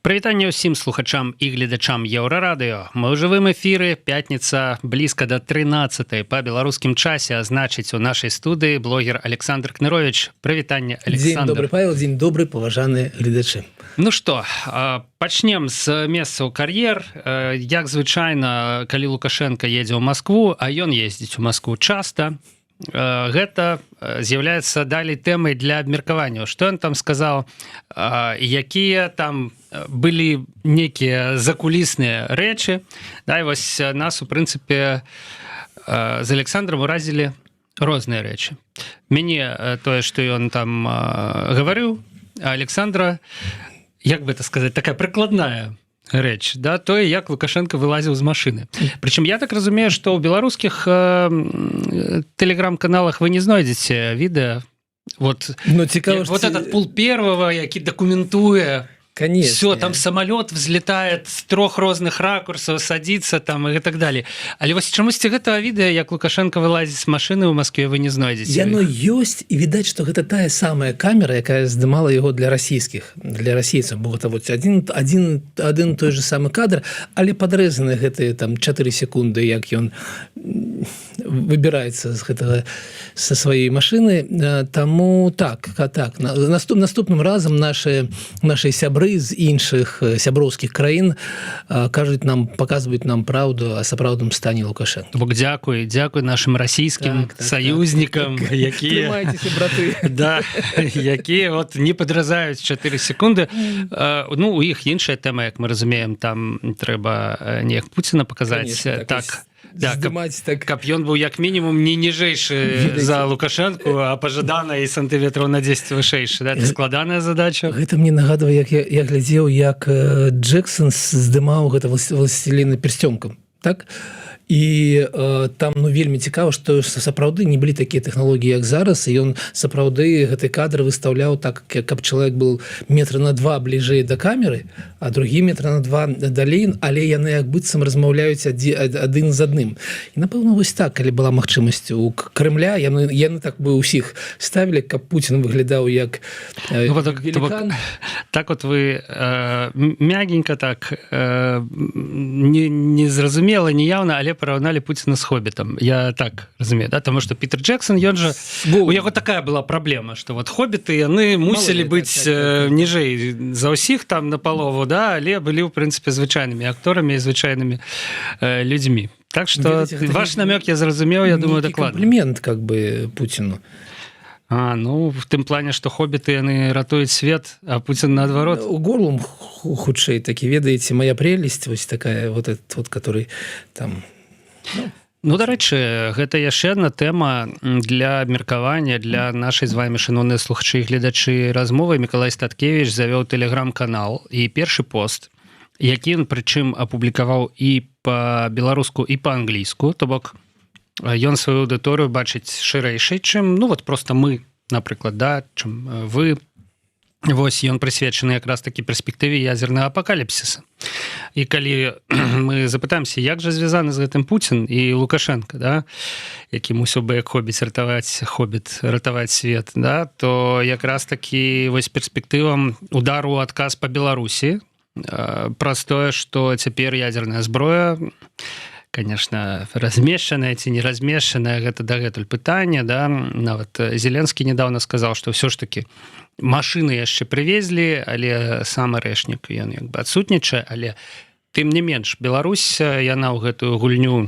Прывітанне ўсім слухачам і гледачам Еўрарадыё. Мы ў жывым эфіры, пятніца, блізка да 13-й па беларускім часе, а значыць, у нашай студыі блогер Александр Кнырович. Прывітанне, Александр. Дзень добры, Павел, дзень добры, паважаныя гледачы. Ну што, пачнем з месца ў кар'ер. Як звычайна, калі Лукашенко едзе ў Маскву, а ён ездзіць у Маскву часта, гэта з'яўляецца далей тэмай для абмеркавання. Што ён там сказаў, якія там былі некія закулісныя рэчы. Да, і вось нас, у прынцыпе, з Александром уразілі розныя рэчы. Мяне тое, што ён там гаварыў, а Александра, як бы это сказаць, такая прыкладная рэч, да, тое, як Лукашенко вылазіў з машыны. Прычым я так разумею, што ў беларускіх тэлеграм-каналах вы не знойдзеце відэа. Вот, цікава, вот этот пул первого, які дакументуе. Конечно. Все, там самолет взлетает с 3 розных ракурсов, садится там и так далее. Але вось чамусьці гэтага відэа, як Лукашенко вылазіць з машыны ў Маскве, вы не знойдзеце. Яно ёсць, і відаць, што гэта тая самая камера, якая здымала яго для расійскіх, для расійцаў. Бо гэта вот один той же самы кадр, але падрэзаны гэтыя там 4 секунды, як ён выбіраецца з гэтага са сваёй машыны. Таму так, наступным разам наши сябры з іншых сяброўскіх краін кажуць нам, паказваюць нам праўду о сапраўдным стане Лукашенко. Бог дзякуй нашим расійскім саюзнікам, якія якія вот не падразаюць 4 секунды. Ну, у іх іншая тэма, як мы разумеем, там трэба неяк Пуціна паказаць. Так. Да, каб ён быў як мінімум не ніжэйшы за Лукашенко, а пажадана і сантыметраў на 10 вышэйшы. Да? Это складаная задача. Гэта мне нагадвае, як я глядзеў, як Джексон здымаў гэта «Властеліна персцёнкам». Так? І там вельмі цікава, што сапраўды не былі такія тэхналогіі, як зараз, і ён сапраўды гэты кадр выстаўляў так, каб чалавек был метра на 2 бліжэй да камеры, а другі метра на 2 далей, але яны як быццам размаўляюць адзін з адным. І напэўна вось так, калі была магчымасць у Крымля, яны так бы ўсіх ставілі, каб Пуцін выглядаў як великан. Так вот вы мягенько так, не зразумела, не явно, але параўналі Пуціна з «Хоббітам». Я так разумею, да? Таму што Пітер Джексон, ён жа... У яго такая была праблема, што вот «Хоббіты», яны мусілі быць ніжэй за ўсіх там напалову, да? Але былі, ў прынцыпе, звычайнымі акторамі і звычайнымі людзьмі. Так што ваш намёк я зразумеў, я думаю, дакладна. Комплімент, как бы, Пуціну. Ну, в тым плане, што «Хоббіты», яны ратуюць свет, а Пуцін наадварот. У горлум хутчэй, такі, ведаеце, моя прелесть, вось такая, вот этот вот, который там... Ну, дарэчы, гэта яшчэ адна тэма для абмеркавання, для нашай з вамі шаноўныя слухачы і гледачы размовы. Мікалай Статкевіч завёў тэлеграм-канал, і першы пост, які ён, прычым, апублікаваў і па-беларуску, і па-англійску, то бок ён сваю аўдыторыю бачыць шырэйшай, чым, ну, вот проста мы, напрыклад, да, чым вы. Вось, ён прысвечаны якраз такі перспектыве ядзернага апакаліпсіса. І калі мы запытаемся, як жа звязаны з гэтым Пуцін і Лукашенко, да, які мусіў бы як «Хоббіт» ратаваць свет, да, то якраз такі вось перспектывам удару ў адказ па Беларусі праз тое, што цяпер ядзерная зброя, конечно, размешчаная ці не размешчаная, гэта дагэтуль пытанне, да, нават Зеленскі недавно сказаў, што ўсё ж такі машыны яшчэ прывезлі, але сам арэшнік, ён як бы адсутнічае, але тым не менш, Беларусь, яна ў гэтую гульню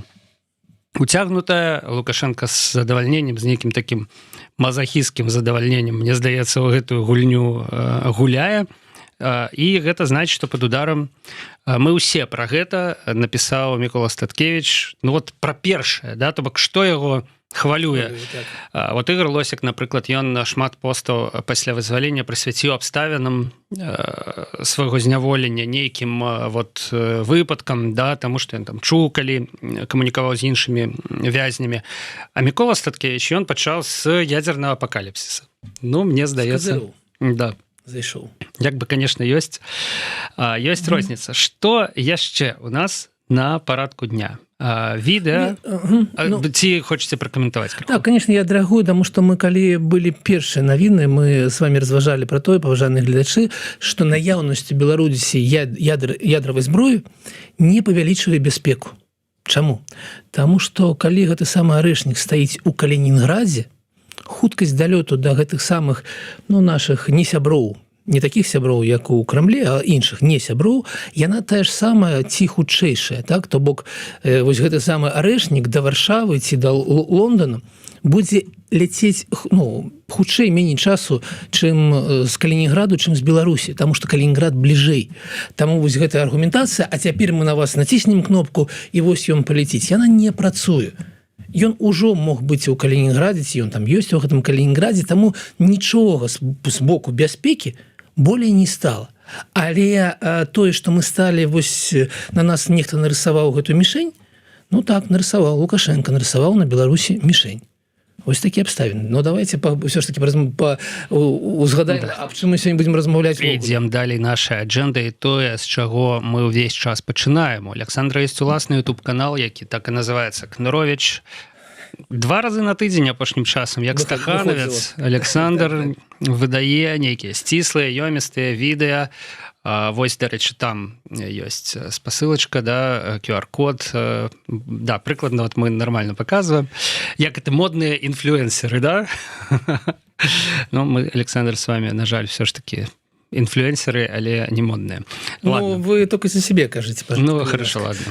уцягнутая, Лукашенко з задавальненнем, з нейкім такім мазахісцкім задавальненнем, мне здаецца, у гэтую гульню гуляе. І гэта значыць, што пад ударам мы ўсе пра гэта напісаў Мікола Статкевіч. Ну вот пра першае, да, то бок што яго хвалюе. Вот Ігор Лосік, напрыклад, ён шмат постаў пасля вызвалення прысвяціў абставінам свайго зняволення, нейкім вот выпадкам, да, таму што ён там чуў, калі камунікаваў з іншымі вязнямі. А Мікола Статкевіч, ён пачаў з ядзернага апакаліпсіса. Ну, мне здаецца... Да. Зайшоў. Як бы, конечно, ёсць розніца. Што яшчэ у нас на парадку дня? відэа ці хочаце пракаментаваць? Так, конечно, я драгую, тому что мы калі былі першыя навіны, мы с вами разважалі про тое, паважаныя гледачы, што наяўнасць у Беларусі ядравай зброі не павялічвае бяспеку. Чаму? Таму што калі гэты самы арэшнік стаіць у Калінінградзе, хуткасць далёту да гэтых самых нашых не сяброў, не такіх сяброў, як у Крамле, а іншых не сяброў, яна тая ж самая ці хутчэйшая. Так? То бок вось гэты самы арэшнік да Варшавы ці да Лондона будзе ляцець хутчэй меней часу, чым з Калінінграду, чым з Беларусі, таму што Калінінград бліжэй. Таму вось гэтая аргументацыя, а цяпер мы на вас націснем кнопку і вось ён паляціць, яна не працуе. Ён ужо мог быць у Калінінградзе, ці ён там ёсць у гэтым Калінінградзе, таму нічога з боку бяспекі болей не стала. Але тое, што мы сталі, вось на нас нехта нарысаваў гэту мішень, так, нарысаваў, Лукашенко нарысаваў на Беларусі мішень. Вось такі абставіны. Давайте ўсё ж таки узгадаем, аб чым мы сёння будзем размаўляць. Ідзем далей нашай аджэнды і тое, з чаго мы ўвесь час пачынаем. У Александра ёсць уласны YouTube-канал, які так і называецца «Кныровіч». 2 разы на тыдзень апошнім часам, як стаханавец, Александр выдае нейкія сціслыя, ёмістыя відэа. Вось, дарэчы, там ёсць спасылачка, QR-код. Да, прыкладна, мы нормально показываем. Як это модныя інфлюэнсеры, да? Мы, Александр, с вами, на жаль, все ж таки инфлюенсеры, але не модные. Ладно. Вы только за себя кажете, пожалуйста. Хорошо, ладно.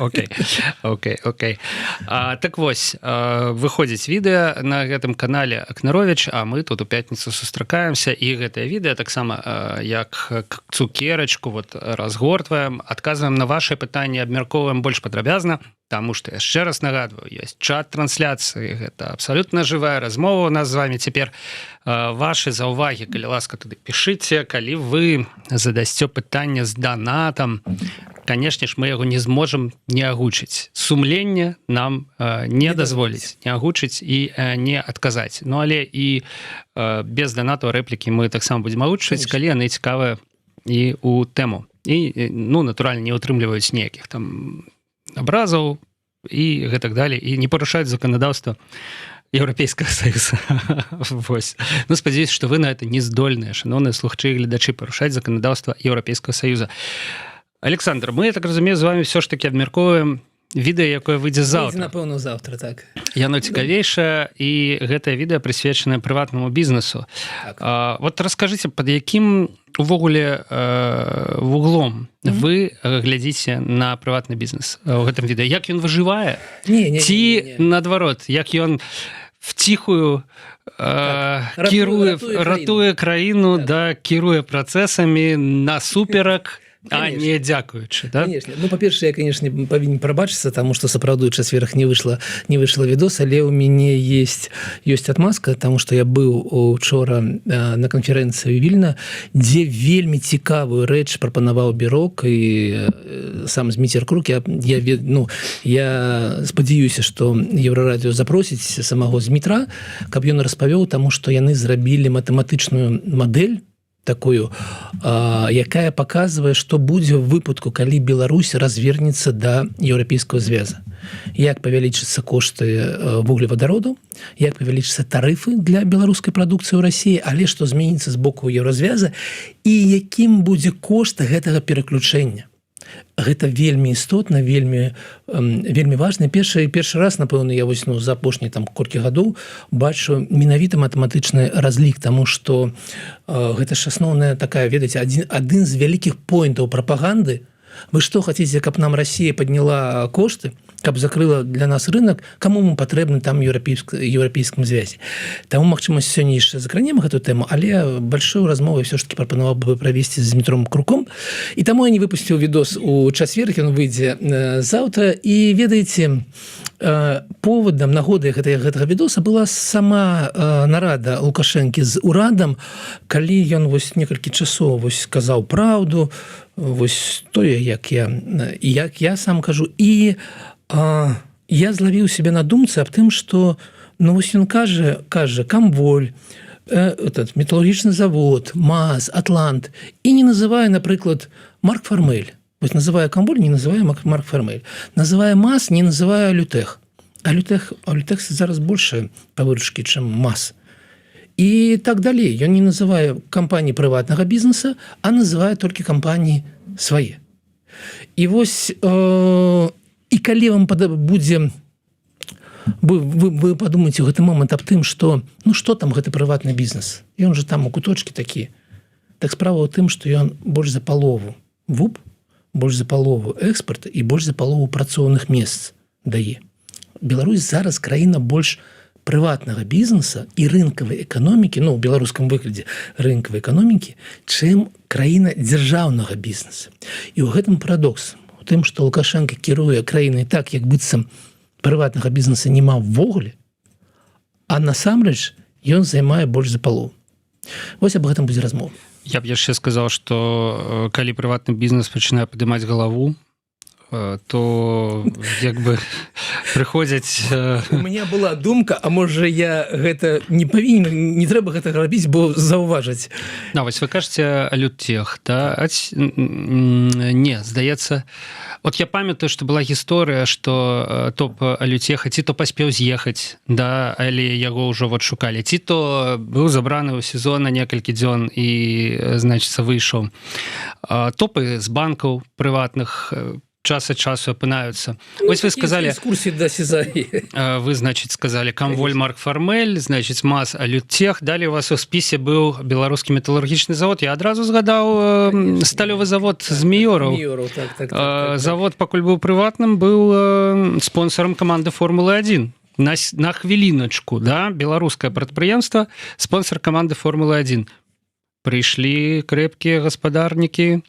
Окей. Так вось, выходзіць відэа на гэтым канале Кныровіч, а мы тут у пятніцу сустракаемся, і гэтае відэа таксама як цукерачку разгортваем, адказваем на ваши пытанні, абмяркоўваем больш падрабязна, таму што яшчэ раз нагадваю, ёсць чат трансляцыі, гэта абсалютна жывая размова у нас з вами цяпер. Ваши заўвагі, калі ласка, туды пішыце, калі вы задасце пытанне з донатам, канешне ж, мы яго не зможам не агучыць. Сумленне нам не дазволіць не агучыць і не адказаць. Але і без донату рэплікі мы таксама будзем агучыць, калі яны цікавыя і у тэму. І, натуральна, не ўтрымліваюць ніякіх там абразаў і гэтак далей, і не парушаюць заканадаўства Еўрапейскага Саюза. Вось. Спадзяюсь, што вы на это не здольныя, шаноўныя слухачы і гледачы, парушаць заканадаўства Еўрапейскага Саюза. Александр, мы, я так разумею, з вами все ж таки абмяркоўваем відэа, якое выйдзе заўтра. Напэўна, заўтра, так. Яно цікавейшае, і гэтае відэа прысвечанае прыватнаму бізнесу. Вот раскажыце, пад якім увогуле вуглом вы глядзіце на прыватны бізнес у гэтым відэа? Як ён выжывае? Ці, наадварот, як ён вціхую ратуе краіну, кіруе працэсамі насуперак, а не дзякуючы, да? Конечно. Па-першае, я, конечно, павінен прабачыцца, таму што сапраўды ў чацверг не выйшла відос, але ў мяне ёсць адмазка, таму што я быў учора на канферэнцыі ў Вільна, дзе вельмі цікавую рэч прапанаваў Бірок і сам Зміцер Крук. Я спадзяюся, што Еўрарадыё запросіць самого Змітра, каб ён распавёў, таму што яны зрабілі матэматычную мадэль такую, якая паказвае, што будзе ў выпадку, калі Беларусь развернецца да Еўрапейскага звяза. Як павялічацца кошты вуглевадародаў, як павялічацца тарыфы для беларускай прадукцыі ў Расіі, але што зменіцца з боку Еўразвяза і якім будзе кошт гэтага пераключэння. Гэта вельмі істотна, вельмі важна. Першы раз, напэўна, я за апошнія колькі гадоў бачу менавіта матэматычны разлік, таму што гэта ж асноўная такая, ведаеце, адзін з вялікіх поінтаў прапаганды. Вы што хацеце, каб нам Расія падняла кошты, каб закрыла для нас рынок, каму мы патрэбны там еўрапейскім звязе. Таму, магчыма, сёння яшчэ закранем гэту тэму, але большую размову все ж таки прапанаваў бы правесці з Дмітром Круком. І таму я не выпусціў відос у чацверг, ён выйдзе заўтра. І ведаеце, поводам, нагодай гэтага відоса была сама нарада Лукашэнкі з урадам, калі ён некалькі часоў сказаў праўду, тое, як я сам кажу. І я злавіў себе на думцы аб тым, што ён кажа Камволь, металургічны завод, МАЗ, Атлант, і не называе, напрыклад, Марк Фармель. Вот называя Камболь, не называя Марк Фермель. Называя МАЗ, не называя Лютех. А Лютех зараз больше по выручке, чем МАЗ. И так далее. Ён не называе кампаніі прыватнага бізнеса, а называе толькі кампаніі свае. І вось і калі вам будзе вы падумаеце ў гэты момант аб тым, што што там гэты прыватны бізнес? Ён же там у куточкі такі. Так справа ў тым, што ён больш за палову ВУП, больш за палову экспарта і больш за палову працоўных месц дае. Беларусь зараз краіна больш прыватнага бізнеса і рынкавай эканомікі, у беларускам выглядзе рынкавай эканомікі, чым краіна дзяржаўнага бізнеса. І ў гэтым парадокс. У тым, што Лукашенко кіруе краінай так, як быццам прыватнага бізнеса няма ўвогуле, а насамрэч ён займае больш за палову. Вось аб гэтым будзе размова. Я б яшчэ сказаў, што калі прыватны бізнес пачынае падымаць галаву, то як бы прыходзяць... У меня была думка, а можа я гэта не павінен, не трэба гэтага рабіць, бо заўважаць. Вось вы кажаце Лютех, да? Не, здаецца... От я памятаю, што была гісторыя, што топ Лютеха ці то паспеў з'ехаць, да, але яго ўжо шукалі, ці то быў забраны ў сезон на некалькі дзён і, значыцца, выйшаў. Топы з банкаў прыватных час ад часу апынаюцца. Вось вы сказалі... Экскурсии до Сезарии. Вы, значит, сказали Камволь, Марк Фармель, значит, МАЗ, Лютех. Далее у вас у спісе быў беларускі металургічны завод. Я адразу згадаў сталёвы завод Зміёраў. Так. Завод, пакуль быў прыватным, быў спонсорам каманды Формулы-1. На хвіліначку, да, беларускае прадпрыемства, спонсор каманды Формулы-1. Прыйшлі крэпкія гаспадарнікі,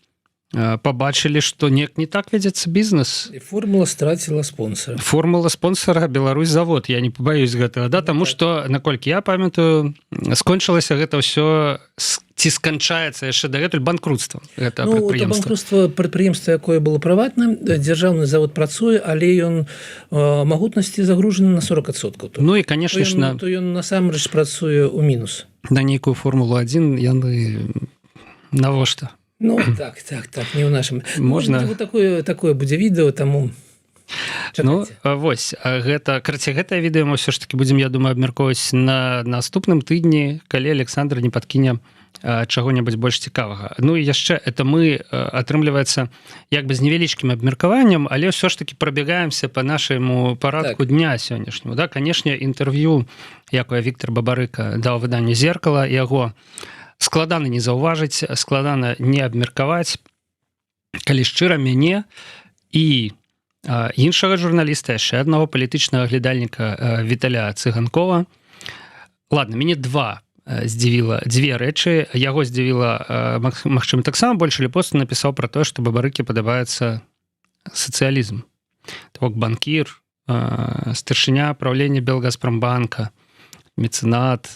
побачили, что не так вядзецца бізнес. И формула страціла спонсора. Формула спонсора Беларусь завод. Я не побаюсь гэтага, да, тому что, наколькі я памятаю, скончылася гэта ўсё ці сканчаецца яшчэ дагэтуль банкрутствам гэта прадпрыемства. Банкрутства прадпрыемства, якое было прыватным, дзяржаўны завод працуе, але ён магутнасці загружаны на 40%. Ну і, конечно, то ён насамрэч працуе ў мінус. На нейкую Формулу-1 яны навошта? Так, не ў нашым. Можна такое будзе відэо, таму вось, гэтае відэо мы ўсё ж таки будзем, я думаю, абмяркоўваць на наступным тыдні, калі Александр не падкіне чаго-небудзь больш цікавага. Ну і яшчэ это мы, атрымліваецца, як бы з невялічкім абмеркаваннем, але ўсё ж таки прабегаемся по нашаму парадку дня сённяшняму. Да, канешне, інтэрв'ю, якое Віктор Бабарыка даў выданню «Зеркала», яго складана не заўважыць, складана не абмеркаваць, калі шчыра мяне і іншага журналіста, яшчэ аднаго палітычнага глядальніка Віталя Цыганкова. Ладно, мяне дзве рэчы. Яго здзівіла, магчыма, таксама больш или проста напісаў пра тое, што Бабарыкі падабаецца сацыялізм. То бок банкір, старшыня правлення Белгазпромбанка, мецэнат,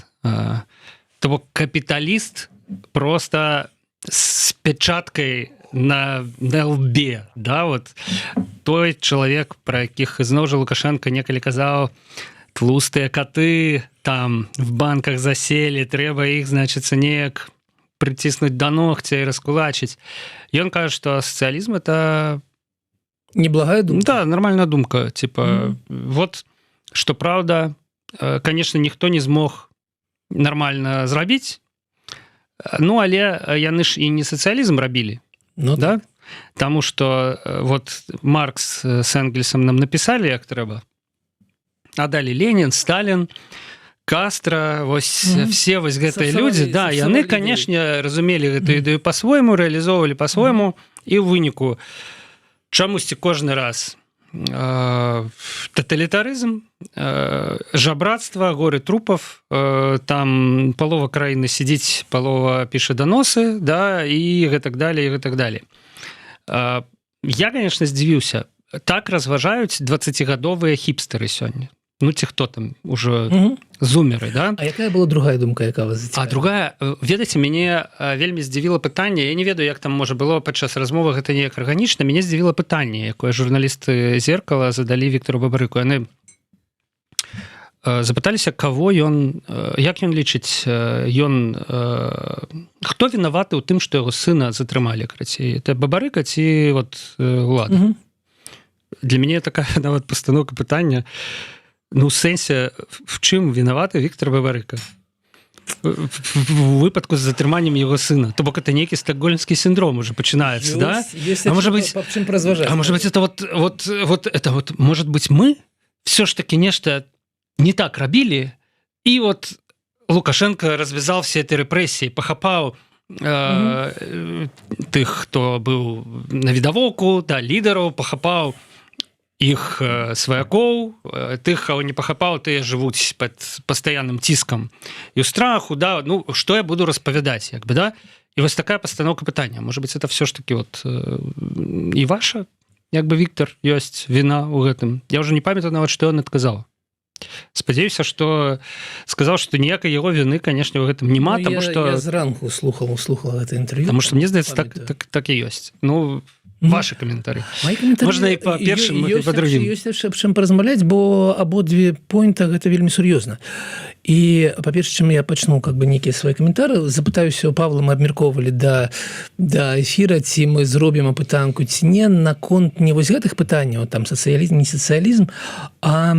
то бок капіталіст просто с печаткой на лбе, да, вот той чалавек, про якіх зноў жа Лукашенко некалі казаў, тлустыя каты там в банках засели, трэба іх, значыцца, неяк прыціснуць да ногця і раскулачыць. Ён кажа, што сацыялізм это неблагая думка. Да, нормальная думка, типа, вот, что правда, конечно, ніхто не змог нормально зрабіць, ну але яны ж і не сацыялізм рабілі, да? Таму што вот Маркс с Энгельсом нам напісалі, як трэба, а далі Ленін, Сталін, Кастра, вось все вось гэтыя людзі, да, яны, канешне, разумелі гэтую ідэю па-свойму, рэалізоўвалі па-свойму, і ў выніку чамусьці кожны раз тоталітарызм, жабрацтва, горы трупов, там палова краіны сидзіць, палова піша даносы, да, і гэтак далее, і гэтак далее. Я, конечно, здзівіўся. Так разважаюць 20-гадовыя хіпстары сёння. Ну, ці хто там уже зумеры, да? А якая была другая думка, яка вас зацікавіла? А другая, ведаеце, мяне вельмі здзівіла пытанне, я не ведаю, як там можа было падчас размовы гэта неяк арганічна, мяне здзівіла пытанне, якое журналісты «Зеркала» задалі Віктору Бабарыку. Яны запыталіся кого ён, як ён лічыць, ён хто вінаваты ў тым, што яго сына затрымалі, карацей, это Бабарыка ці вот улада? Для мяне такая нават пастаноўка пытання, ну ў сэнсе в чым вінаваты Віктор Бабарыка в выпадку з затрыманнем яго сына? То бок это нейкі стокгольмскі синдром уже пачынаецца, да? А может быть это вот может быть мы все ж таки нешта не так рабілі, і вот Лукашенко развязал все эти рэпрэсіі, пахапаў тых, хто быў на відавоку, да, лідараў, пахапаў іх сваякоў, тых, кого не пахапаў, тыя жывуць пад пастаянным ціскам і ў страху, да, ну, што я буду распавядаць, як бы, да? І вось такая пастаноўка пытання. Может быть, это все ж таки вот і ваша, як бы, Віктор, ёсць віна ў гэтым. Я уже не памятаю нават, што ён адказаў. Спадзяюся, што сказаў, што ніякай яго віны, канешне, ў гэтым няма, ну, таму што... Я зранку слухал гэта інтэрв'ю. Таму што мне здаецца, так і ёсць. Ну, ваши каментары. Можна і па першым, і па другім. Ёсць яшчэ аб чым паразмаўляць, бо абодве пойнта гэта вельмі сур'ёзна. І, па-перше, чым я пачну как бы нейкія свае каментары, запытаюся у Павла, мы абмяркоўвалі да эфіра, ці мы зробім апытанку, ці не, наконт не вось гэтых пытанняў, там сацыялізм, не сацыялізм, а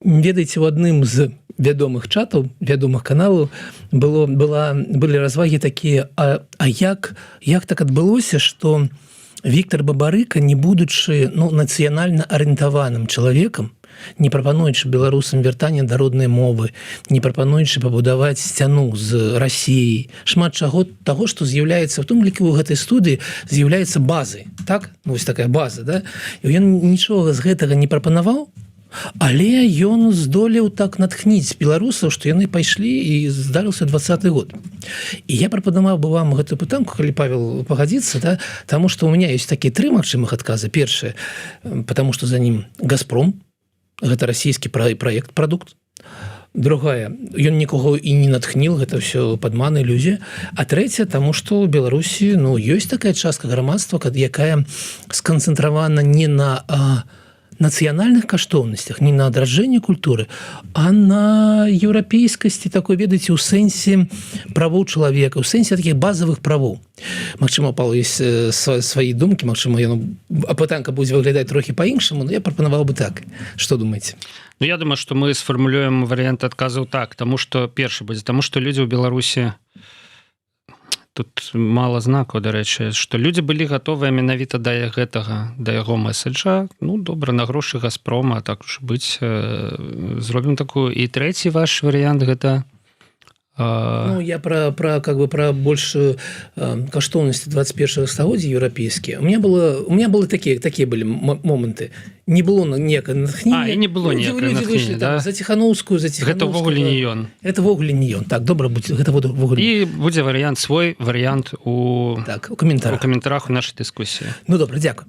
ведаеце, у адным з вядомых чатаў, вядомых каналаў былі развагі такія, а як так адбылося, што Віктор Бабарыка, не будучы нацыянальна арыентаваным чалавекам, не прапануючы беларусам вяртанне да роднай мовы, не прапануючы пабудаваць сцяну з Расіяй, шмат чаго таго, што з'яўляецца, в том ліку ў гэтай студыі, з'яўляецца базай, так? Вось такая база, да? І ён нічога з гэтага не прапанаваў, але ён здолеў так натхніць беларусаў, што яны пайшлі, і здарыўся 20-й год. І я прапанаваў бы вам гэтую пытанку, калі Павел пагадзіцца, да? Таму што у меня ёсць такія 3 магчымых адказы. Першае, потому што за ним «Газпром», гэта расійскі праект, прадукт. Другая, ён нікого і не натхніл, гэта ўсё падман, ілюзія. А трэця, таму што ў Беларусі ёсць такая частка грамадства, якая сканцэнтравана не на нацыянальных каштоўнасцях, не на адраджэнні культуры, а на еўрапейскасці такой, ведаеце, у сэнсе правоў чалавека, у сэнсе такіх базавых правоў. Магчыма, Павел, ёсць свае думкі, магчыма, апытанка будзе выглядаць трохі па-іншаму, но я прапанаваў бы так. Што думаеце? Ну, я думаю, што мы сфармулюем варыянт адказаў так, таму што першы будзе, таму што людзі ў Беларусі, тут мала знакаў, дарэчы, што людзі былі гатовыя менавіта да гэтага, да яго месседжа. Ну, добра, на грошы «Газпрома», так уж быць, зробім такую. І трэці ваш варыянт гэта... Ну, я про больш каштоўнасці 21-го стагоддзя еўрапейскія. У меня было такія былі моманты. Не было ніякае натхнення. І не было ніякае натхнення, да? За Ціханаўскую. Гэта ввогуле не ён. Гэта ввогуле не ён. Так, добра, гэта ввогуле. І будзе варыянт, свой варыянт у каментарах у нашай дыскусіі. Ну, добра, дзякуй.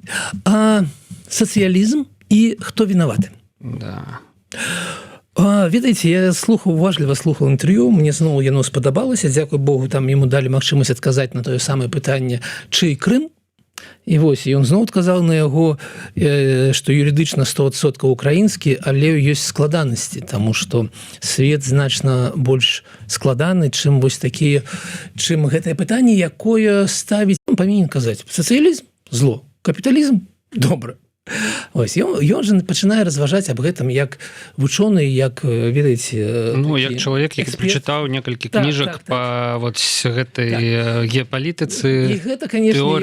Сацыялізм і хто вінаваты? Да. Ведаеце, я уважліва слухаў інтэрв'ю, мне зноў яно спадабалася, дзякуй Богу, там яму далі магчымасць адказаць на тое самае пытанне, чый Крым. І вось, ён зноў адказаў на яго, што юрыдычна 100% украінскі, але ёсць складанасці, таму што свет значна больш складаны, чым вось такія, чым гэтае пытанне, якое ставіць, павінен казаць, сацыялізм – зло, капіталізм – добра. Ось, ён же пачынае разважаць аб гэтым як вучоны, як, ведаеце, ну, як чалавек, які прачытаў некалькі кніжак па вот гэтай геапалітыцы, і гэта, конечно,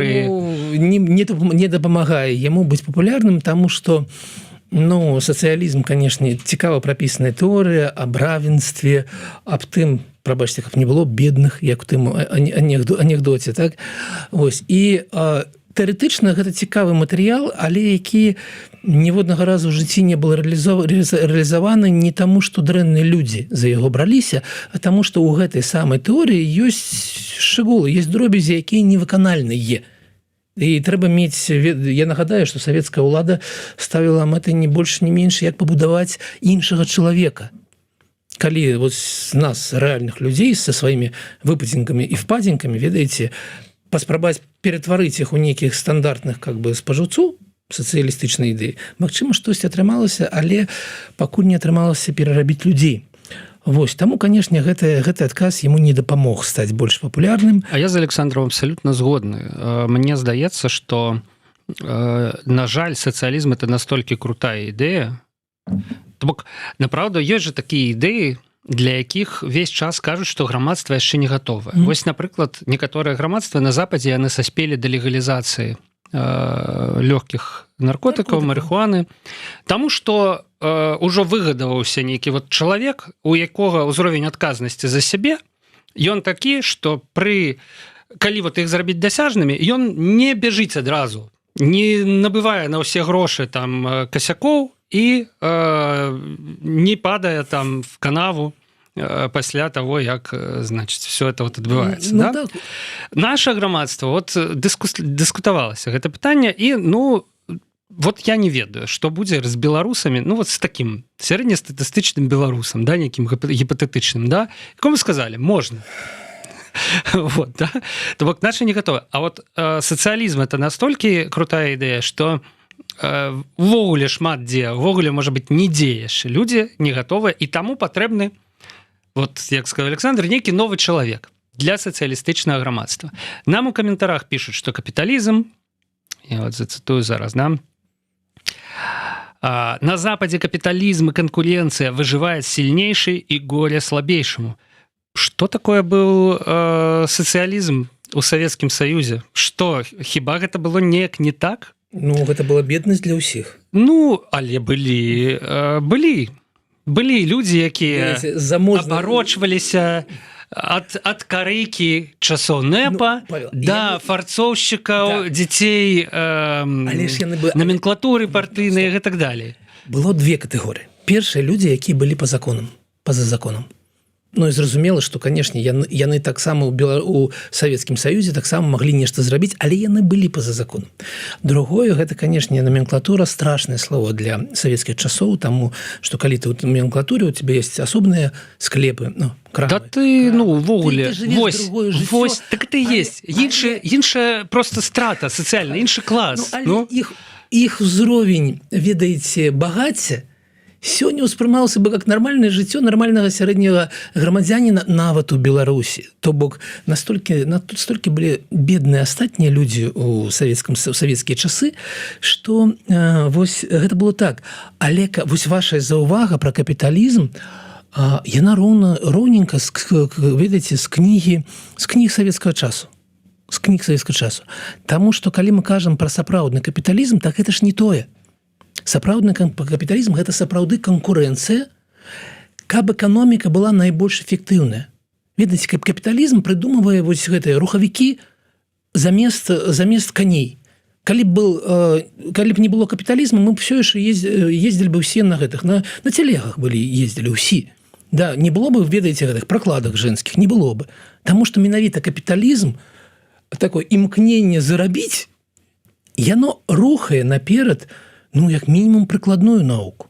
не дапамагае яму быць папулярным, таму што сацыялізм, канешне, цікава прапісаная тэорыя аб равенстве, аб тым, прабачце, каб не было бедных, як у тым анекдоце, так? Ось, і тэарэтычна гэта цікавы матэрыял, але які ніводнага разу ў жыцці не был рэалізаваны не таму, што дрэнныя людзі за яго браліся, а таму, што ў гэтай самай тэорыі ёсць шчыгулы, ёсць дробязі, якія невыканальныя. І трэба мець, я нагадаю, што савецкая ўлада ставіла мэтай не больш, не менш, як пабудаваць іншага чалавека. Калі вот з нас, рэальных людзей, са сваімі выпадзінкамі і впадзінкамі, ведаеце, паспрабаваць ператварыць іх у нейкіх стандартных спажыўцоў, сацыялістычнай ідэі. Магчыма, штосьці атрымалася, але пакуль не атрымалася перарабіць людзей. Вось, таму, канешне, гэты адказ яму не дапамог стаць больш папулярным. А я з Александром абсолютно згодны. Мне здаецца, што, на жаль, сацыялізм — это настолькі крутая ідэя. То бок, направду, ёсць жа такія ідэі, для якіх весь час кажуць, што грамадства яшчэ не гатовае. Вось, напрыклад, некаторыя грамадствы на Западзе, яны саспелі да легалізацыі лёгкіх наркотыкаў, марыхуаны, таму што ўжо выгадаваўся нейкі вот чалавек, у якога ўзровень адказнасці за сябе, ён такі, што калі вот іх зрабіць дасяжнымі, ён не бяжыць адразу, не набывае на ўсе грошы там касякоў і не падае там в канаву пасля того, як, значит, все это вот адбываецца. Ну, да? так. Наше грамадства вот дыскутавалася гэта пытанне, і вот я не ведаю, што будзе з беларусамі, вот з такім сярэднестатыстычным беларусам, да, нейкім гіпатэтычным, да, якому сказалі, можна. Вот, да? То бок наши не готовы. А вот сацыялізм — это настолькі крутая ідэя, што увогуле шмат дзе, увогуле, можа быць, нідзе яшчэ людзі не гатовыя, і таму патрэбны, вот, як сказаў Александр, нейкі новы чалавек для сацыялістычнага грамадства. Нам у каментарах пишут, что капитализм, я вот зацитую зараз, да, на Западе капитализм и конкуренция выживает сильнейший и горе слабейшему. Что такое был социализм у Советском Союзе? Что, хіба гэта было неяк не так? Ну, гэта была беднасць для ўсіх. Ну, але былі людзі, якія абарочваліся ад карыкі часоў НЭПа да фарцоўшчыкаў, дзяцей номенклатуры партыйнай і так далее. Было две катэгорыі. Першыя людзі, якія былі па законам. Ну і зразумела, што, канешне, яны таксама у Савецкім Саюзе таксама маглі нешта зрабіць, але яны былі па-за законам. Другое, гэта, канешне, номенклатура — страшнае слово для савецкіх часоў, таму што калі ты ў номенклатуры, у тебя есть асобныя склепы, крамы. Да ты, увогуле, вось, так ты есть. Іншая просто страта сацыяльна, іншы клас. Але іх узровень, ведаеце, багацця сёння ўспрымаўся бы как нармальнае жыццё нармальнага сярэдняга грамадзяніна нават у Беларусі. То бок настолькі былі бедныя астатнія людзі у савецкія часы, што вось гэта было так. Але вось ваша заўвага пра капіталізм, яна роўненька, ведаеце, з кніг савецкага часу. Таму што калі мы кажам пра сапраўдны капіталізм, так гэта ж не тое. Сапраўдны капіталізм — гэта сапраўды канкурэнцыя, каб эканоміка была найбольш эфектыўная. Ведаеце, капіталізм прыдумывае вось гэтыя рухавікі замест коней. Калі б не было капіталізму, мы б все яшчэ ездзілі бы ўсе на гэтых, на целегах ездзілі ўсі. Да, не было бы, ведаеце, гэтых пракладах женскіх, не было бы. Таму што менавіта капіталізм, такое імкненне зарабіць, яно рухае наперад, як мінімум прыкладную навуку.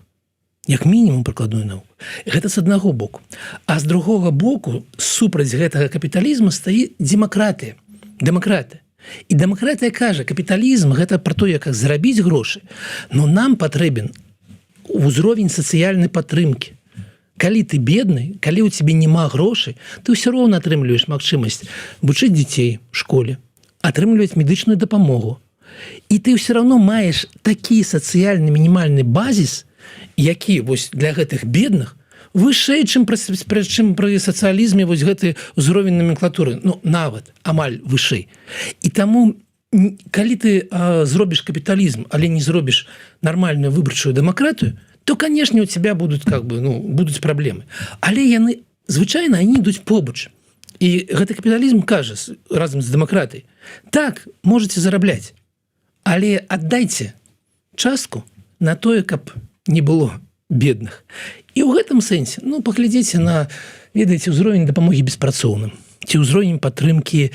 Гэта з аднаго боку. А з другога боку, супраць гэтага капіталізму стаіць дэмакратыя. І дэмакратыя кажа, капіталізм — гэта пра тое, як зарабіць грошы, но нам патрэбен узровень сацыяльнай падтрымкі. Калі ты бедны, калі ў цябе няма грошай, ты ўсё роўна атрымліваеш магчымасць вучыць дзяцей у школе, атрымліваць медычную дапамогу. І ты ўсё равно маеш такі сацыяльны мінімальны базіс, які вось для гэтых бедных вышэй, чым пры сацыялізме вось гэты ўзровень номенклатуры, нават амаль вышэй. І таму, калі ты зробіш капіталізм, але не зробіш нармальную выбарчую дэмакратыю, то, канешне, у тебя будуць праблемы. Але яны, звычайна, яны ідуць побач. І гэты капіталізм кажа разам з дэмакратыяй: так, можаце зарабляць, але аддайце частку на тое, каб не было бедных. І ў гэтым сэнсе, паглядзіце на, ведаеце, ўзровень дапамогі беспрацоўным, ці ўзровень падтрымкі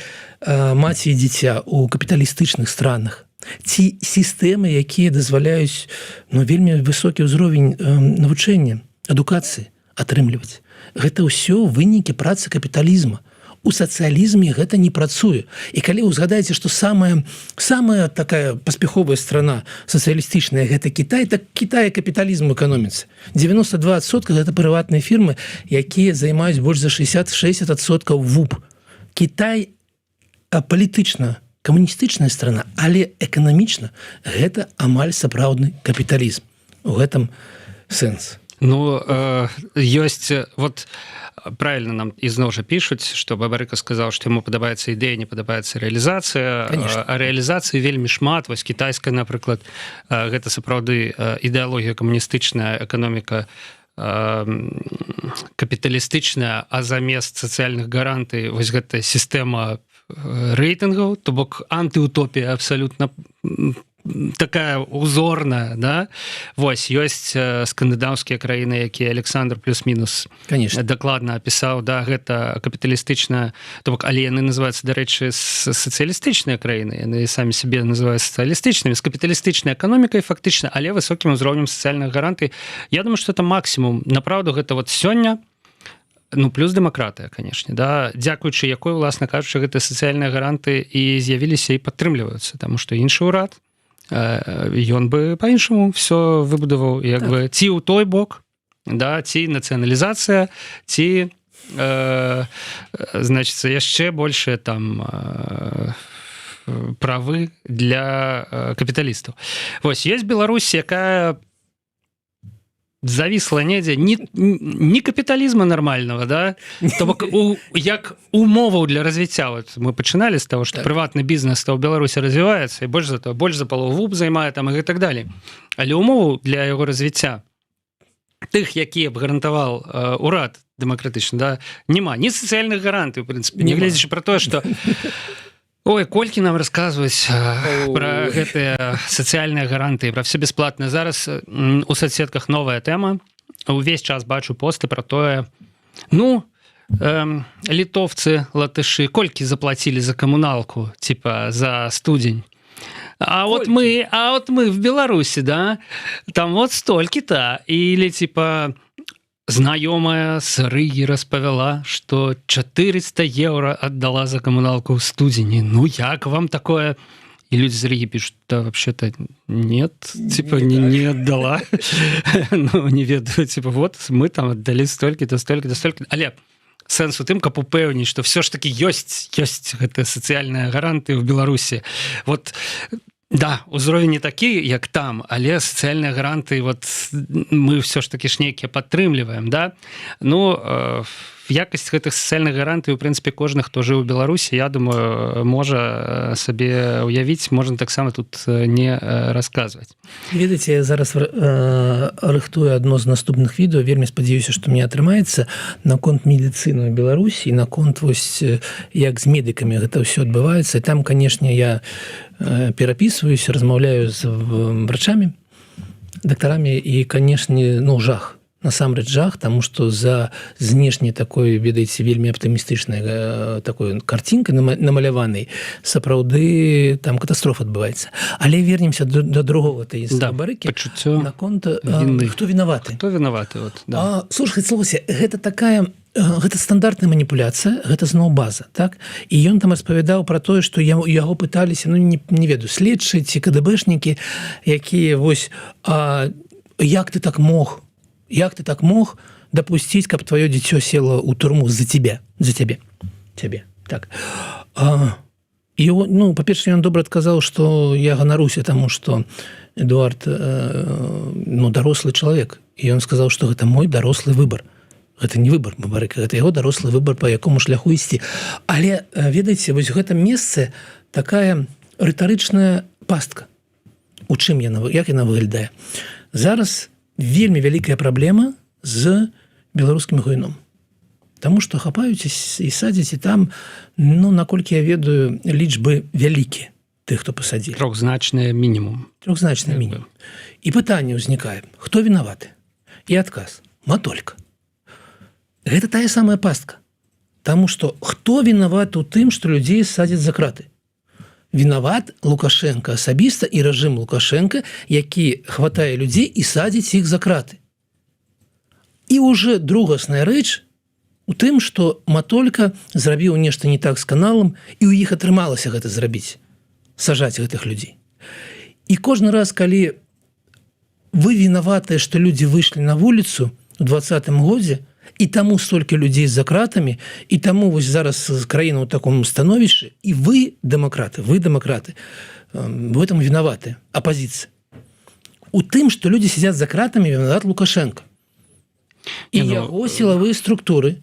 маці і дзіця ў капіталістычных странах, ці сістэмы, якія дазваляюць вельмі высокі ўзровень навучання, адукацыі атрымліваць. Гэта ўсё вынікі працы капіталізма. у сацыялізме гэта не працуе. І калі вы згадаеце, што самая такая паспяховая страна сацыялістычная гэта Кітай, так Кітай капіталізм у эканоміцы. 92% гэта прыватныя фірмы, якія займаюць больш за 60% ВУП. Кітай палітычна камуністычная страна, але эканамічна гэта амаль сапраўдны капіталізм. У гэтым сэнс. Ну, ёсць, вот правильно нам ізноў жа пішуць, што Бабарыка сказаў, што яму падабаецца ідэя, не падабаецца рэалізацыя. А рэалізацыі вельмі шмат. Вось кітайская, напрыклад, гэта сапраўды ідэалогія камуністычная, эканоміка капіталістычная, а замест сацыяльных гарантый вось гэтая сістэма рэйтынгаў, то бок антыутопія абсалютна такая узорная, да? Вось, ёсць скандынаўскія краіны, якія Александр плюс-мінус дакладна апісаў, да, гэта капіталістычная, то бок, але яны называюцца, дарэчы, сацыялістычныя краіны, яны самі сябе называюць сацыялістычнымі, з капіталістычнай эканомікай фактычна, але высокім узроўнем сацыяльных гарантый. Я думаю, што это максімум. Направду, гэта вот сёння, ну, плюс дэмакратыя, канешне, да, дзякуючы якой, уласна кажучы, гэтыя сацыяльныя гаранты і з'явіліся і падтрымліваюцца, таму што іншы ўрад, ён бы па-іншаму все выбудаваў, як бы, ці ў той бок, да, ці нацыяналізацыя, ці, значыцца, яшчэ большыя там правы для капіталістаў. Вось, ёсць Беларусь, якая завісла недзе не капіталізма нармального, да? То бок, як умоваў для развіцця. Вот мы пачыналі з таго, што прыватны бізнес ў Беларусі развіваецца, і больш за палову ВУП займае там і так далее. Але умоваў для яго развіцця, тых, якія б гарантаваў урад дэмакратычны, да, няма. Ні сацыяльных гарантый, у прынцыпе, не гледзячы пра тое, што ой, колькі нам расказваюць пра гэтыя сацыяльныя гарантыі, пра все бясплатна. Зараз у соцсетках новая тэма. Увесь час бачу посты пра тое, ну, літоўцы, латышы, колькі заплацілі за камуналку, типа, за студзень. А вот мы в Беларусі, да, там вот столькі-то. Или, типа, знаёмая с Рыгі распавяла, што 400 евро аддала за камуналку ў студзені. Ну, як вам такое? И люди з Рыгі пишут, да, вообще-то нет, типа, не отдала. Ну, не ведаю, типа, вот, мы там отдали столькі-то, столькі-то, столькі-то. Але сэнс у тым, каб упэўніць, што все ж таки ёсць гэтыя сацыяльныя гаранты ў Беларусі. Вот, да, узровень не такі, як там, але сацыяльныя гаранты, вот, мы все ж таки нейкія падтрымліваем, да? Ну, якасць гэтых сацыяльных гарантый, у прынцыпе, кожны, хто жыў у Беларусі, я думаю, можа сабе уявіць, можна таксама тут не расказваць. Ведаеце, я зараз рыхтую адно з наступных відэо, вельмі спадзяюся, што мне атрымаецца наконт медыцыны ў Беларусі і наконт вось як з медыкамі гэта ўсё адбываецца. І там, канешне, я перапісваюсь, размаўляю з врачамі, дактарамі і, канешне, ну, жах. Насамрэч жах, таму што за знешняй такой, ведаеце, вельмі аптымістычнай такой карцінкай намаляванай, сапраўды там катастрофа адбываецца. Але вернемся до другого тэзіса Бабарыкі. Пачуццё наконт віны. Хто вінаваты? Хто вінаваты, вот, да. Слушай, гэта такая, гэта стандартная маніпуляцыя, гэта зноў база, так? І ён там распавядаў пра тое, што яго пыталіся, ну, не ведаю, следчы ці КДБшнікі, якія вось, як ты так мог допустить, каб твоё дзіцё село ў турму за цябе, так. І, ну, па-першае, ён добра адказаў, што я ганаруся таму, што Эдуард, ну, дарослы чалавек. І ён сказаў, што гэта мой дарослы выбар. Гэта не выбар Бабарыка, гэта яго дарослы выбар, па якому шляху ісці. Але, ведаеце, вось гэта месца такая рытарычная пастка. У чым яна, як яна выглядае? Зараз вельмі вялікая праблема з беларускім гуйном. Таму што хапаюць і садзяць, і там, ну, наколькі я ведаю, лічбы вялікія тых, хто пасадзілі. Трохзначны мінімум. І пытанне ўзнікае, хто вінаваты? І адказ – матолька. Гэта тая самая пастка. Таму што хто вінаваты ў тым, што людзей садзяць за краты? Вінават Лукашенко асабіста і рэжым Лукашенко, які хватае людзей і садзіць іх за краты. І ўжо другасная рэч, у тым, што Матолька зрабіў нешта не так з каналам, і ў іх атрымалася гэта зрабіць, сажаць гэтых людзей. І кожны раз, калі вы вінаватыя, што людзі выйшлі на вуліцу ў 2020 годзе, і таму столькі людзей за кратамі, і таму вось зараз краіна ў таком становішчы, і вы дэмакраты, в этом вінаваты, апазіцыя. У тым, што людзі сядзяць за кратамі, вінават Лукашенко. І яго сілавыя структуры.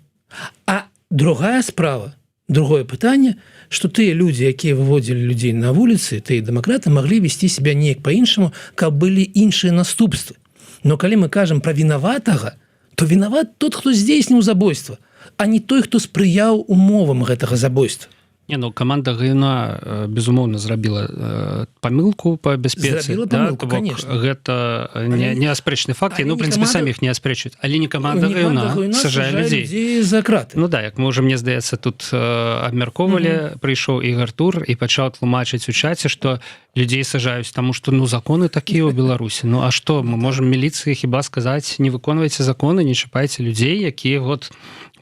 А другая справа, другое пытанне, што тыя людзі, якія выводзілі людзей на вуліцы, тыя дэмакраты, маглі весці себя неяк па-іншаму, каб былі іншыя наступствы. Но калі мы кажам пра вінаватага, то вінават тот, хто здзейсніў забойства, а не той, хто спрыяў умовам гэтага забойства. Не, ну, команда Гаюна, безумоўна, зрабіла памылку па бяспецы. Зрабіла памылку, конечно. Гэта неаспрэчны факт. Ну, в прынцыпе, самі іх не аспрэчваюць. Але не команда Гаюна сажае людзей за краты. Ну да, як мы ўжо, мне здаецца, тут абмяркоўвалі, прыйшоў Ігор Тур і пачаў тлумачыць у чаце, што людзей сажаюць, таму што, ну, законы такія ў Беларусі. Ну, а што, мы можам міліцыі хіба сказаць, не выконвайце законы, не чапайце людзей, якія вот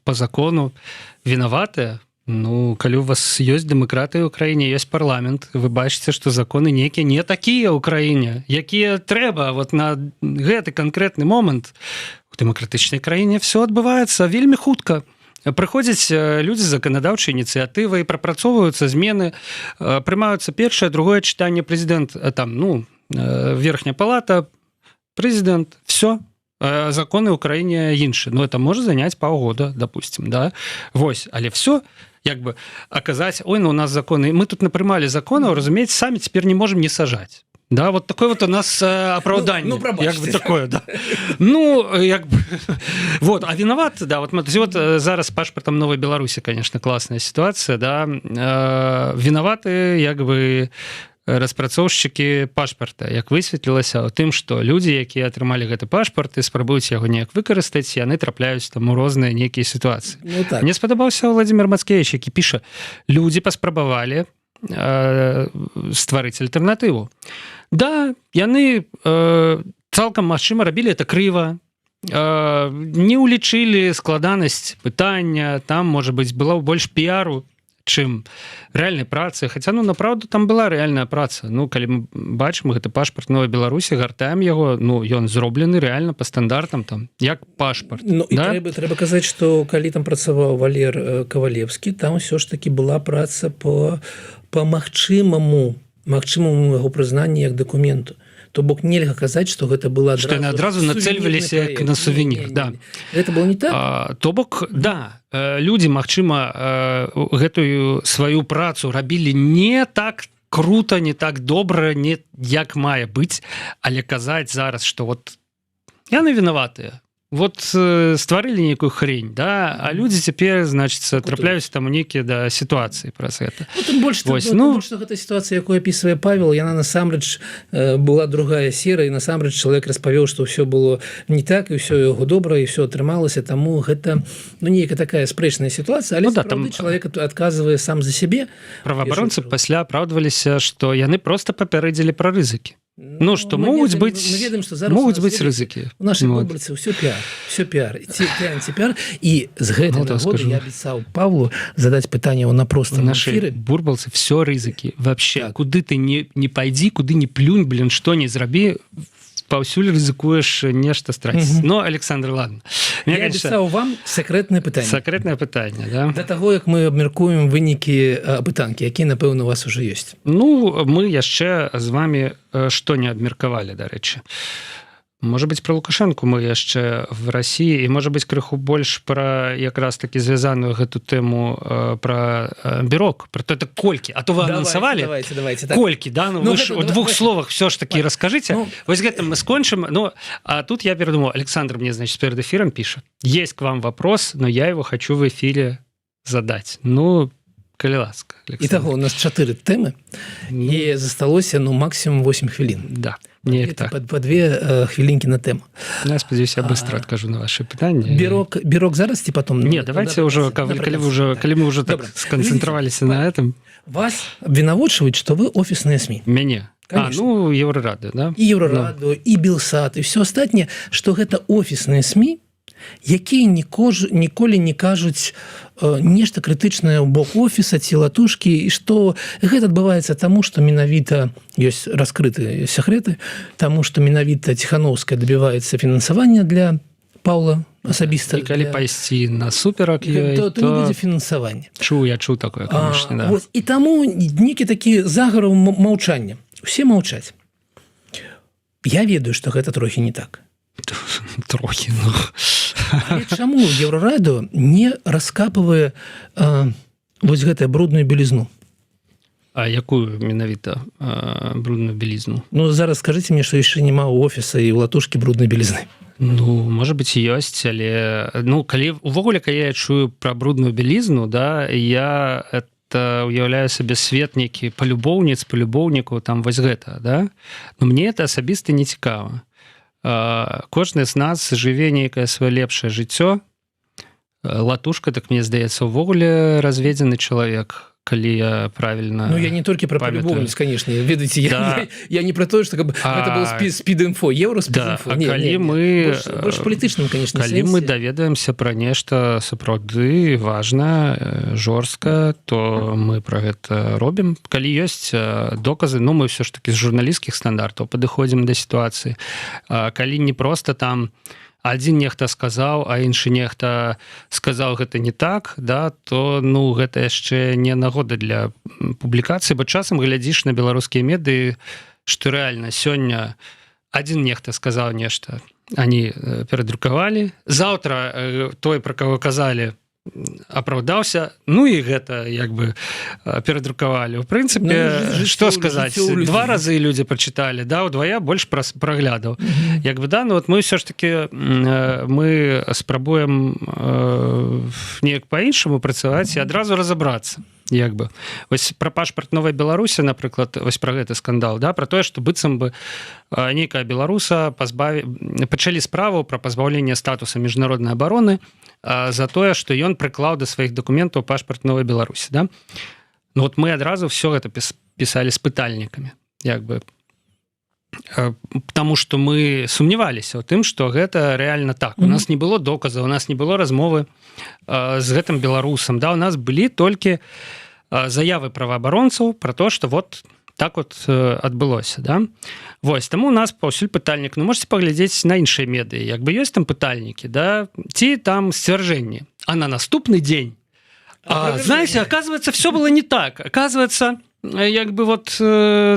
по закону вінаватыя. Ну, калі у вас ёсць дэмакратыя ў краіне, ёсць парламент, вы бачыце, што законы нейкія не такія ў краіне, якія трэба вот на гэты канкрэтны момант. У дэмакратычнай краіне все адбываецца вельмі хутка. Прыходзяць людзі з заканадаўчай ініцыятывай, прапрацоўваюцца змены, прымаюцца першае, другое чытанне, прэзідэнт, там, ну, верхняя палата, прэзідэнт, все. Законы ў краіне іншыя. Ну, это можа заняць паўгода, допустим, да? Вось, але все, як бы аказаць, ой, ну, у нас законы, мы тут напрымалі законаў, разумееце, самі цяпер не можам не сажаць. Да, вот такое вот у нас апраўданне. Ну, як бы такое, да. Ну, як бы, вот, а вінават, да, вот зараз пашпартам Новай Беларусі, конечно, класная ситуация, да, вінаваты, як бы, распрацоўшчыкі пашпарта, як высветлілася у тым, што людзі, якія атрымалі гэты пашпарт і спрабуюць яго неяк выкарыстаць, яны трапляюць там у розныя нейкія сітуацыі. Ну, так. Мне спадабаўся Владимир Мацкевич, які піша, людзі паспрабавалі стварыць альтэрнатыву. Да, яны цалкам, магчыма, рабілі это крыва, не ўлічылі складанасць пытання, там, можа быць, было больш піару, чым рэальнай працы. Хаця, ну, направду, там была рэальная праца. Ну, калі мы бачым гэты пашпарт Новай Беларусі, гартаем яго, ну, ён зроблены рэальна па стандартам, там, як пашпарт. Ну, да? І трэба казаць, што калі там працаваў Валер Кавалевскі, там ўсё ж такі была праца по магчымаму яго прызнанні як дакументу. То бок нельга казаць, што гэта была адразу нацельваліся на сувенір. Да. Гэта было не так? То бок, да, людзі, магчыма, гэтую сваю працу рабілі не так круто, не так добра, не як мае быць, але казаць зараз, што вот яны вінаватыя. Вот стварылі нейкую хрень, да, а людзі цяпер, значыцца, трапляюць там у нейкія да, сітуацыі праз гэта. Ну, тым больш, што гэта сітуацыя, якую апісвае Павел, яна насамрэч была другая серая, і насамрэч чалавек распавёў, што ўсё было не так, і ўсё яго добра, і ўсё атрымалася, таму гэта, ну, нейкая такая спрэчная сітуацыя, але, ну, да, справды, чалавек адказвае сам за сябе. Праваабаронцы пасля апраўдваліся, што яны проста папярэдзілі пра рызыкі. Ну, што могуць быць рызыкі. У нашай выбарцы ўсё піар. Ці піар. І з гэтай нагоды я абяцаў Павлу задаць пытанне на простым эфіры. Нашай бурбалцы все рызыкі. Вообще, так. Куды ты не пайдзі, куды не плюнь, блин, што не зрабі, паўсюль рызыкуеш нешта страціць. Но, Александр, ладно. Я абяцаў вам сакрэтнае пытанне. Сакрэтнае пытанне, да. Да таго, як мы абмяркуем вынікі апытанкі, якія, напэўна, у вас ужо ёсць. Ну, мы яшчэ з вами што не абмеркавалі, дарэчы. Можа быць, пра Лукашэнку мы яшчэ в Расіі, і, можа быць, крыху больш пра якраз такі звязаную гэту тэму пра Бірок, пра то, колькі. А то вы анансавалі давайте, колькі, да? Ну, вы ж у двух словах все ж такі раскажыце. Ну, вось гэтым мы скончым. Ну, а тут я перадумаў, Александр мне, значит, перед эфиром піша. Есть к вам вопрос, но я его хочу в эфире задать. Ну, калі ласка. Итого, у нас 4 тэмы, і засталося, ну, максимум 8 хвілін. Да. Неяк так. По 2 хвілінкі на тэму. Я спадзяюсь, я быстро откажу на ваши пытанні. Бірок зараз ці потом? Не, давайте уже, калі мы уже так сконцентраваліся на этом. Вас абвінавачваюць, што вы офісныя СМІ. Мяне? Конечно. Ну, Еўрараду, да? І Еўрараду, і Белсат, і все астатняе, што гэта офісныя СМІ, якія ніколі не кажуць нешта крытычнае ў бок офіса ці латушкі, і што гэта адбываецца таму, што менавіта ёсць раскрытыя секрэты, таму што менавіта Ціхановская дабіваецца фінансавання для Паўла асабіста. І калі пайсці на суперак ёй, то не будзе фінансавання. Я чуў такое, конечно, да. І таму нейкі такі загараў маўчання. Усе маўчаць. Я ведаю, што гэта трохі не так. Трохі, Але чаму Еўрараду не раскапывае вось гэтую брудную белізну? А якую менавіта брудную белізну? Ну, зараз скажыце мне, што яшчэ няма ў офіса і ў латушкі бруднай белізны. Ну, можа быць, ёсць, але калі увогуле, калі я чую пра брудную белізну, да, я уяўляю сабе свет нейкі палюбоўніц, палюбоўнікаў, там вось гэта, да? Но мне это асабіста не цікава. Кожны з нас жыве нейкае сваё лепшае жыццё. Латушка, так мне здаецца, увогуле разведзены чалавек, калі я правильно... Ну, я не толькі пра палюбоўніц, конечно. Ведаеце, я не пра тое, што гэта было спід-інфо, еўра-спід-інфо. Да, калі мы... Больш палітычным, конечно, калі мы даведаемся пра нешта сапраўды важна, жорстка, то мы пра гэта робім. Калі ёсць доказы, мы ўсё ж такі з журналісцкіх стандартаў падыходзім да сітуацыі. Калі не проста там адзін нехта сказаў, а іншы нехта сказаў гэта не так, да, то гэта яшчэ не нагода для публікацыі, бо часам глядзіш на беларускія медыі, што рэальна сёння адзін нехта сказаў нешта, они перадрукавалі, заўтра той, пра каго казалі, апраўдаўся, і гэта як бы перадрукавалі. У прынцыпе, што сказаць, 2 разы людзі прачыталі, да, удвая больш праглядаў. Як бы, да, мы ўсё ж такі мы спрабуем неяк па-іншаму працаваць і адразу разабрацца. Як бы. Вось пра пашпарт Новай Беларусі, напрыклад, вось пра гэты скандал, да, пра тое, што быццам бы нейкая беларуса пачалі справу пра пазбаўленне статуса міжнароднай абароны за тое, што ён прыклаў да сваіх дакументаў пашпарт Новай Беларусі, да? Мы адразу все гэта пісалі з пытальнікамі, як бы. Таму што мы сумняваліся ў тым, што гэта рэальна так. У нас не было доказаў, у нас не было размовы з гэтым беларусам, да, у нас былі толькі заявы праваабаронцаў пра то, што вот так вот адбылося, да. Вось, таму у нас паўсюль пытальнік. Можете паглядзець на іншыя медыі, як бы ёсць там пытальнікі, да, ці там сцвярджэнні. А на наступны дзень, знаете, оказывается, все было не так. Оказывается, як бы вот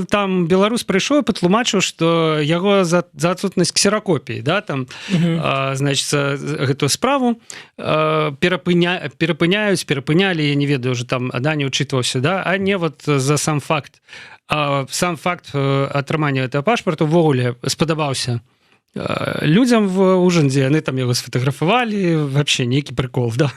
там беларус прыйшоў і патлумачыў, што яго за адсутнасць ксеракопіі, да, там, значит, гэтую справу перапынялі, я не ведаю, уже там, да, не ўчытваўся, да, а не вот за сам факт атрымання гэтага пашпарту увогуле спадабаўся людзям в Ужандзе, яны там яго сфотаграфавалі, вообще нейкі прикол, да?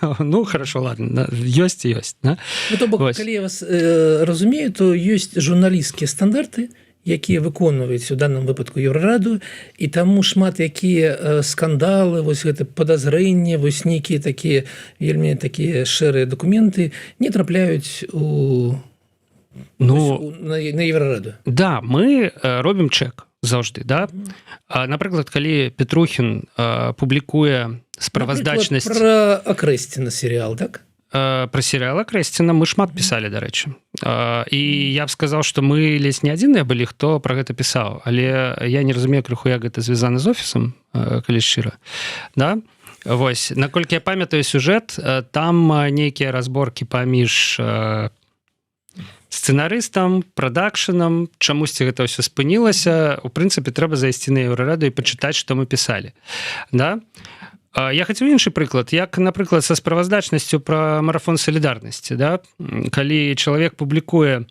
Хорошо, ладно, ёсць і ёсць, да? То бок, калі я вас разумею, то ёсць журналісцкія стандарты, якія выконваюць у данном выпадку Еўрараду, і таму шмат якія скандалы, вось гэта падазрэнні, вось нейкія такія вельмі такія шэрыя дакументы не трапляюць на Еўрараду. Да, мы робім чэк заўжды, да? Напрыклад, калі Петрухін публікуе справаздачнасць... Пра Акрэсціна серыял, так? Пра серыял Акрэсціна мы шмат пісалі, дарэчы. І я б сказаў, што мы ледзь не адзіныя былі, хто пра гэта пісаў, але я не разумею крыху, як гэта звязана з офісам, калі шчыра. Да? Вось, наколькі я памятаю сюжэт, там нейкія разборкі паміж сцэнарыстам, прадакшанам, чамусьці гэта ўсё спынілася. У прынцыпе, трэба зайсці на Еўрараду і пачытаць, што мы пісалі. Да? Я хацеў іншы прыклад. Як, напрыклад, са справаздачнасцю пра марафон салідарнасці. Да? Калі чалавек публікуе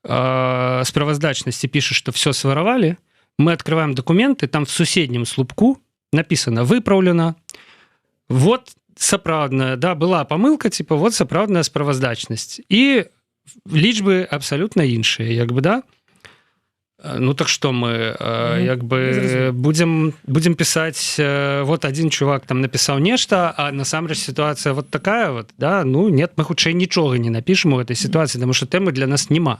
справаздачнасць і піша, што все сваравалі, мы открываем документы, там в суседнім слупку написано «выпраўлена». Вот сапраўдная, да, была памылка, типа, вот сапраўдная справаздачнасць. І лічбы абсалютна іншыя, як бы, да? Так што мы як бы будзем пісаць, вот адзін чувак там напісаў нешта, а насамрэч сітуацыя вот такая вот, да? Нет, мы хутчэй нічога не напішам у гэтай сітуацыі, таму што тэмы для нас няма.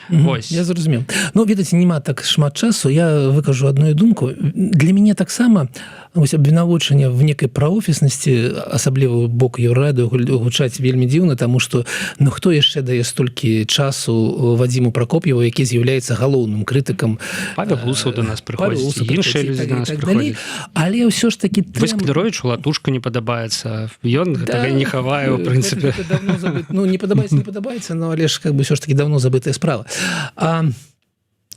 Вось. Я зразумеў. Ну, ведаце, няма так шмат часу, я выкажу одну думку. Для мяне таксама абвінавачанне в некай праофіснасці, асабліва бок Еўрарадыё, гучаць вельмі дзіўна, таму што ну хто яшчэ дае столькі часу Вадзіму Пракоп'еву, які з'яўляецца галоўным крытыкам. Павел Гусаў до нас прыходзіць, іншыя людзі до нас прыходзяць. Але ўсё ж такі Скляровічу латушка не падабаецца. Ён гэтага не хавае, у прынцыпе. Ну, не падабаецца, но але ж как бы ўсё ж такі давно забытая справа.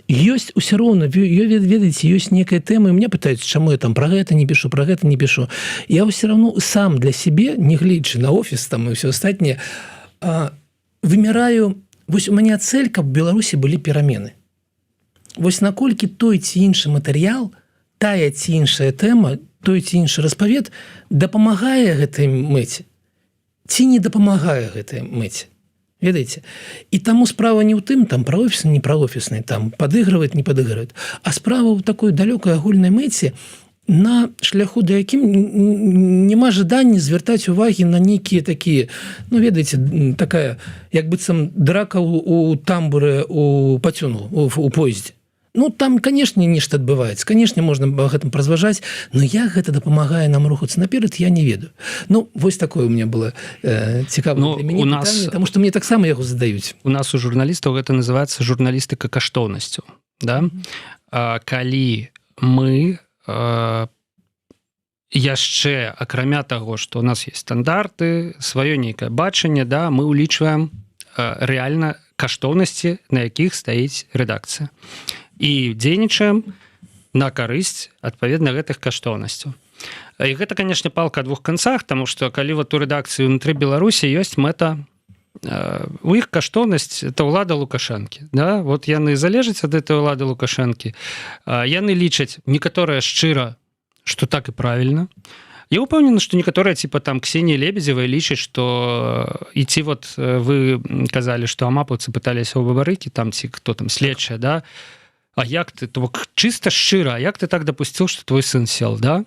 Ёсць усё роўна, ведаеце, ёсць некая тэма, і мне пытаюць, чаму я там пра гэта не пішу, пра гэта не пішу. Я ўсё равно сам для сябе, не гледзячы на офіс там і ўсё астатняе, вымяраю, вось у мяне цель, каб у Беларусі былі перамены. Вось наколькі той ці іншы матэрыял, тая ці іншая тэма, той ці іншы распавед дапамагае гэтай мэце ці не дапамагае гэтай мэце. Ведаеце? І таму справа не ў тым, там праофісны, не праофісны, там падыгрываюць, не падыгрываюць, а справа ў такой далёкай агульнай мэце, на шляху, да якім няма жадання звяртаць увагі на нейкія такія, ну, ведаеце, такая, як быццам драка у тамбуры у пацюну, у поездзе. Ну, там, конечно, нешта адбываецца, конечно, можна гэтым празважаць, но як гэта дапамагае нам рухацца наперад, я не ведаю. Ну, вось такое у меня было цікавае для мяне пытанне, потому что мне таксама яго задаюць. У нас у журналістаў гэта называецца журналістыка каштоўнасцю. Да? Калі мы яшчэ, акрамя таго, што у нас есть стандарты, сваё нейкае бачанне, да, мы ўлічваем рэальна каштоўнасці, на якіх стаіць рэдакцыя. І дзейнічаем на карысць адпаведна гэтых каштоўнасцяў. І гэта, канешне, палка о двух канцах, таму што калі вот у рэдакцыі ўнутры Беларусі ёсць мэта, у іх каштоўнасць это ўлада Лукашэнкі. Да? Вот яны залежаць ад этой ўлады Лукашэнкі. Яны лічаць некаторыя шчыра, што так і правільна. Я упэўнены, што некаторыя типа там Ксенія Лебедзевая лічаць, што і ці вот вы казалі, што амапаўцы пыталіся ў Бабарыкі, там ці хто там следчая, да? А як ты, то чыста шчыра, а як ты так дапусціў, што твой сын сел, да?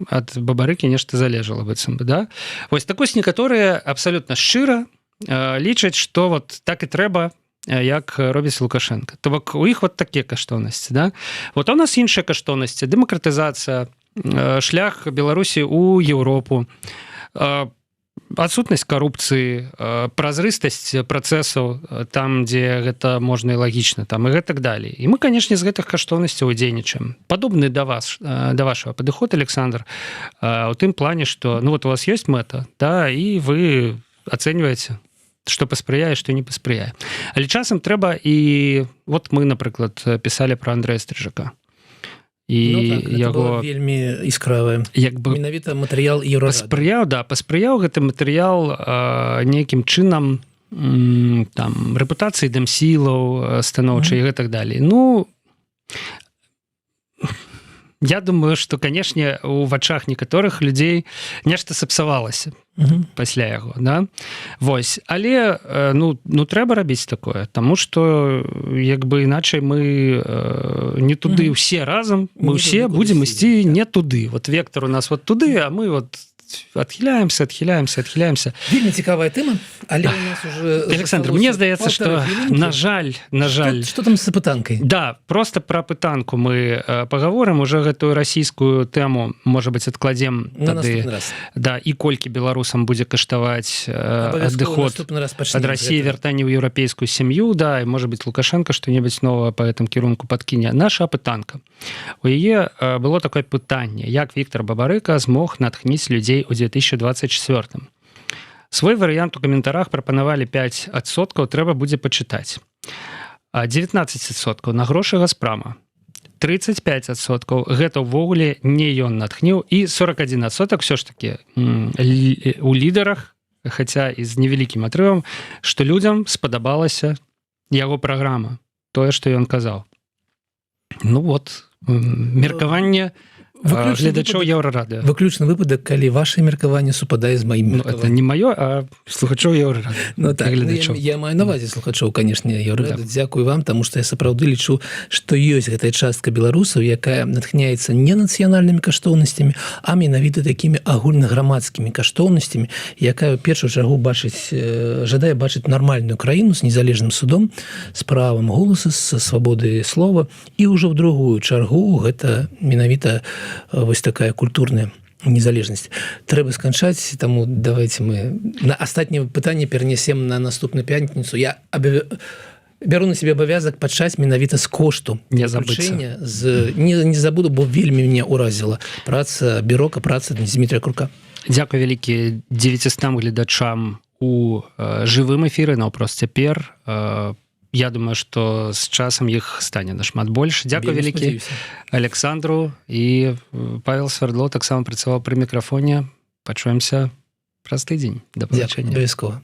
Ад Бабарыкі нешта залежала быццам бы, да? Вось такой некаторыя абсалютна шчыра лічаць, што вот так і трэба, як робіць Лукашенко. То бок у іх вот такія каштоўнасці, да? Вот у нас іншыя каштоўнасці, дэмакратызацыя, шлях Беларусі ў Еўропу, адсутнасць карупцыі, празрыстасць працэсаў там, дзе гэта можна і лагічна, там і гэтак далей. І мы, канешне, з гэтых каштоўнасцяў дзейнічаем. Падобны да вас, да вашего падыход, Александр, у тым плане, што ну вот у вас ёсць мэта, да, і вы ацэньваеце, што паспрыяе, што не паспрыяе. Але часам трэба і вот мы, напрыклад, пісалі пра Андрэя Стрыжака. І ну, так, яго вельмі іскравае, як бы менавіта матэрыял Еўрарады. Паспрыяў гэты матэрыял нейкім чынам там рэпутацыі дэмсілаў станоўчай і гэтак далей. Ну я думаю, што, канешне, у вачах некаторых людзей нешта сапсавалася пасля яго, да? Вось, але ну трэба рабіць такое, таму што як бы іначай мы не туды ўсе разам, мы ўсе будзем ісці не туды. Вот вектор у нас вот туды, а мы вот адхіляемся. Вельмі цікавая тэма, але у нас уже Александр, мне здаецца, што на жаль, што там з запытанкай? Да, просто пра пытанку мы пагаворым, уже гэтую расійскую тэму, можа быць, адкладзем тады, да, і колькі беларусам будзе каштаваць адыход ад Расіі, вяртанне ў еўрапейскую сям'ю, да, і можа быць Лукашенко што-небудзь новае па гэтым кірунку падкіне. Наша апытанка. У яе было такое пытанне, як Віктор Бабарыка змог натхніць людзей у 2024. Свой варыянт у каментарах прапанавалі 5%, трэба будзе пачытаць. 19% на грошы Газпрама, 35% гэта ўвогуле не ён натхніў, і 41% все ж таки у лідарах, хаця і з невялікім атрывам, што людзям спадабалася яго праграма, тое, што ён казаў. Ну вот, меркаванне гледачоў Еўрарадыё. Выключны выпадак, калі ваше меркаванне супадае з маім меркаваннем. Это не маё, а слухачоў Еўрарадыё. Ну, так, я маю на увазе слухачоў, канешне, Еўрарадыё. Дзякую вам, таму што я сапраўды лічу, што ёсць гэтая частка беларусаў, якая натхняецца не нацыянальнымі каштоўнасцямі, а менавіта такімі агульнаграмадскімі каштоўнасцямі, якая ў першую чаргу жадае бачыць нармальную краіну з незалежным судом, з правам голасу, з свабодай слова, і ўжо ў другую чаргу гэта менавіта вось такая культурная незалежнасць. Трэба сканчаць, таму давайте мы на астатняе пытанне перанесем на наступную пятніцу. Я бяру на себе абавязак пачаць менавіта з кошту. Не забыцца. Не забуду, бо вельмі мяне ўразіла праца Бірока, праца Дмітрия Курка. Дзякуй вялікі 900 гледачам у жывым эфіры наўпрост цяпер. Я думаю, што з часам іх стане нашмат больш. Дзякуй вялікі Александру, і Павел Свердло таксама працаваў пры мікрафоне. Пачуемся праз тыдзень. Да пабачэння. Абавязкова.